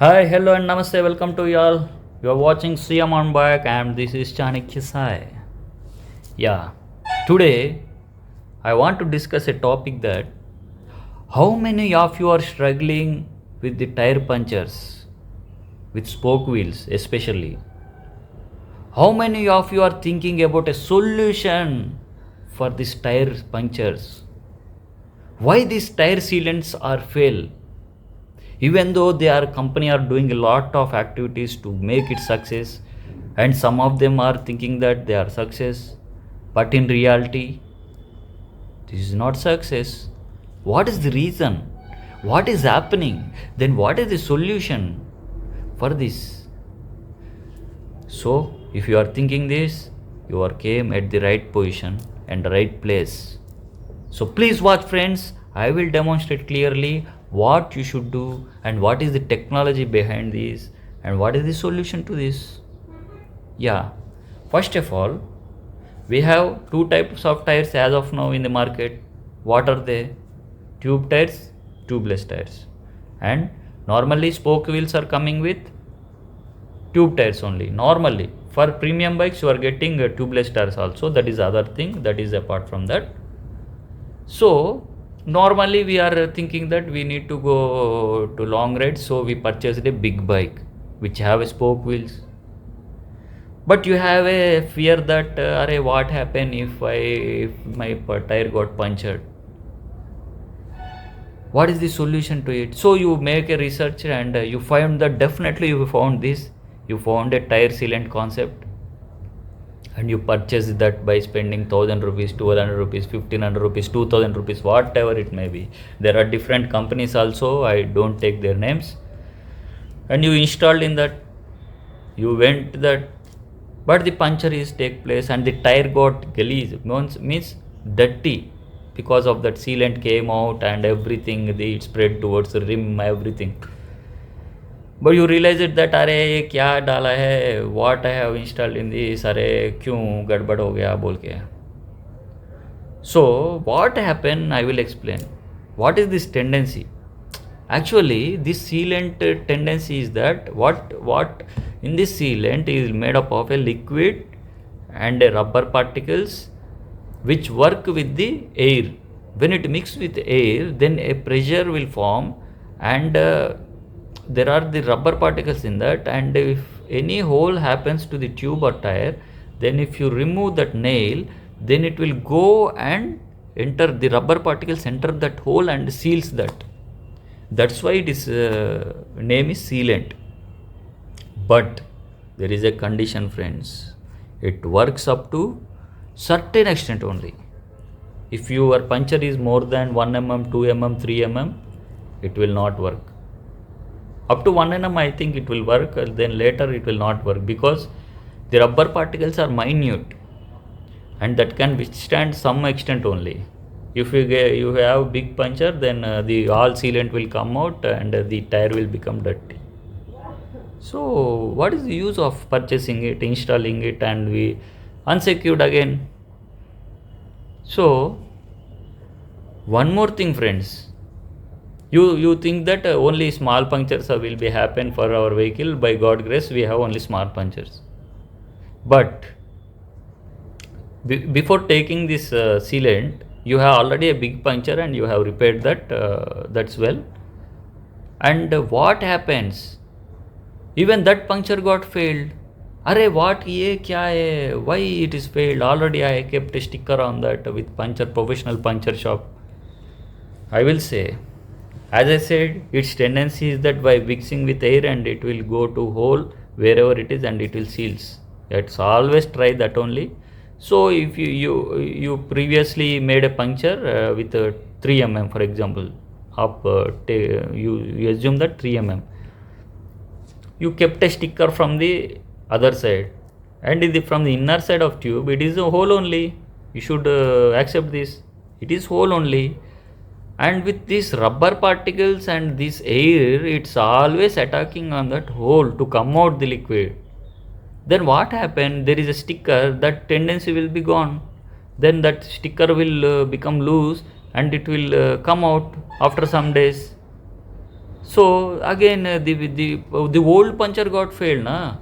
Hi, hello, and namaste. Welcome to y'all. You are watching CM on Bike, and this is Chanakya Sai. Yeah, today I want to discuss a topic that how many of you are struggling with the tire punctures, with spoke wheels especially. How many of you are thinking about a solution for these tire punctures? Why these tire sealants are fail? Even though they are company are doing a lot of activities to make it success, and some of them are thinking that they are success, but in reality this is not success. What is the reason? What is happening? Then what is the solution for this? So if you are thinking this, you are came at the right position and the right place. So please watch, friends. I will demonstrate clearly what you should do and what is the technology behind this and what is the solution to this. Yeah, first of all, we have two types of tires as of now in the market. What are they? Tube tires, tubeless tires. And normally spoke wheels are coming with tube tires only. Normally, for premium bikes, you are getting tubeless tires also. That is other thing. That is apart from that. So normally we are thinking that we need to go to long rides, so we purchased a big bike which have a spoke wheels. But you have a fear that array, what happen if my tire got punctured? What is the solution to it? So you make a research and you find that definitely you found this. You found a tire sealant concept and you purchase that by spending 1000 rupees, 1200 rupees, 1500 rupees, 2000 rupees, whatever it may be. There are different companies also, I don't take their names. And you installed in that, you went that, but the puncture is take place and the tire got gillies, means dirty, because of that sealant came out and everything, it spread towards the rim, everything. But you realise it that अरे ये क्या डाला है, what I have installed in this, अरे क्यों गड़बड़ हो गया बोल के. So what happen, I will explain what is this tendency. Actually, this sealant tendency is that what in this sealant is made up of a liquid and a rubber particles which work with the air. When it mix with air, then a pressure will form, and there are the rubber particles in that, and if any hole happens to the tube or tire, then if you remove that nail, then it will go and enter the rubber particles, enter that hole and seals that. That's why it is name is sealant. But there is a condition, friends. It works up to certain extent only. If your puncture is more than 1 mm, 2 mm, 3 mm, it will not work. Up to 1 mm I think it will work, then later it will not work, because the rubber particles are minute and that can withstand some extent only. If you have big puncture, then the all sealant will come out and the tire will become dirty. So what is the use of purchasing it, installing it, and we unsecured again? So one more thing, friends. You think that only small punctures will be happen for our vehicle. By God grace, we have only small punctures. But before taking this sealant, you have already a big puncture and you have repaired that. That's well. And what happens? Even that puncture got failed. Arey, what ye kya hai? Why it is failed? Already I kept a sticker on that with puncture, professional puncture shop. I will say, as I said, its tendency is that by mixing with air and it will go to hole wherever it is and it will seals. Let's always try that only. So if you previously made a puncture with 3 mm, for example, up you assume that 3 mm, you kept a sticker from the other side, and from the inner side of tube it is a hole only. You should accept this, it is hole only. And with these rubber particles and this air, it's always attacking on that hole to come out the liquid. Then what happened? There is a sticker, that tendency will be gone. Then that sticker will become loose and it will come out after some days. So again, the old puncture got failed, na.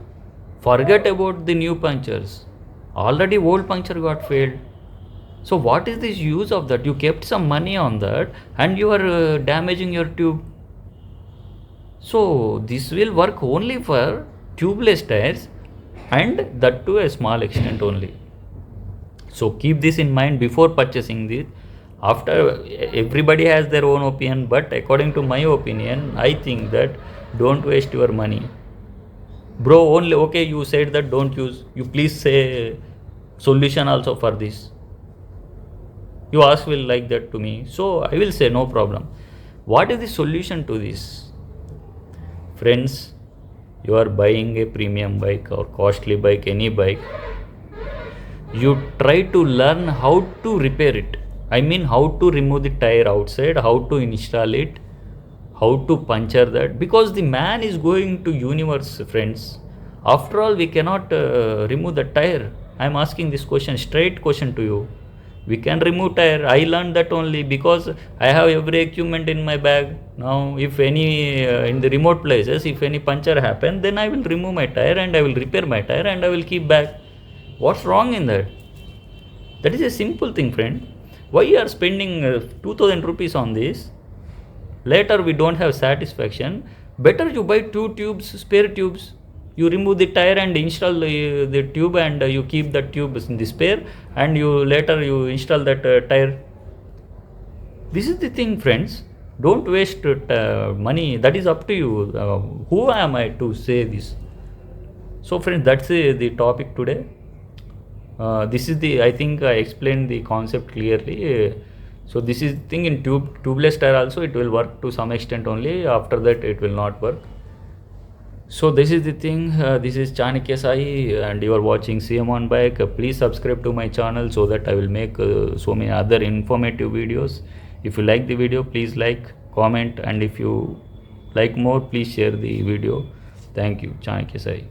Forget about the new punctures. Already old puncture got failed. So what is this use of that? You kept some money on that, and you are damaging your tube. So this will work only for tubeless tires, and that to a small extent only. So keep this in mind before purchasing this. After, everybody has their own opinion, but according to my opinion, I think that don't waste your money, bro. Only okay, you said that don't use, you please say solution also for this. You ask will like that to me, so I will say no problem. What is the solution to this? Friends, you are buying a premium bike or costly bike, any bike, you try to learn how to repair it. I mean, how to remove the tire outside, how to install it, how to puncture that, because the man is going to universe, friends. After all, we cannot remove the tire. I am asking this question, straight question to you. We can remove tire. I learned that only because I have every equipment in my bag. Now if any in the remote places, if any puncture happen, then I will remove my tire and I will repair my tire and I will keep back. What's wrong in that? That is a simple thing, friend. Why you are spending 2000 rupees on this? Later we don't have satisfaction. Better you buy two tubes, spare tubes. You remove the tire and install the tube, and you keep the tube in the spare, and you later you install that tire. This is the thing, friends. Don't waste money. That is up to you. Who am I to say this? So friends, that's the topic today. This is the, I think I explained the concept clearly. So this is thing in tubeless tire also, it will work to some extent only. After that it will not work. So this is the thing. This is Chanakya Sai, and you are watching CM on Bike. Please subscribe to my channel so that I will make so many other informative videos. If you like the video, please like, comment, and if you like more, please share the video. Thank you. Chanakya Sai.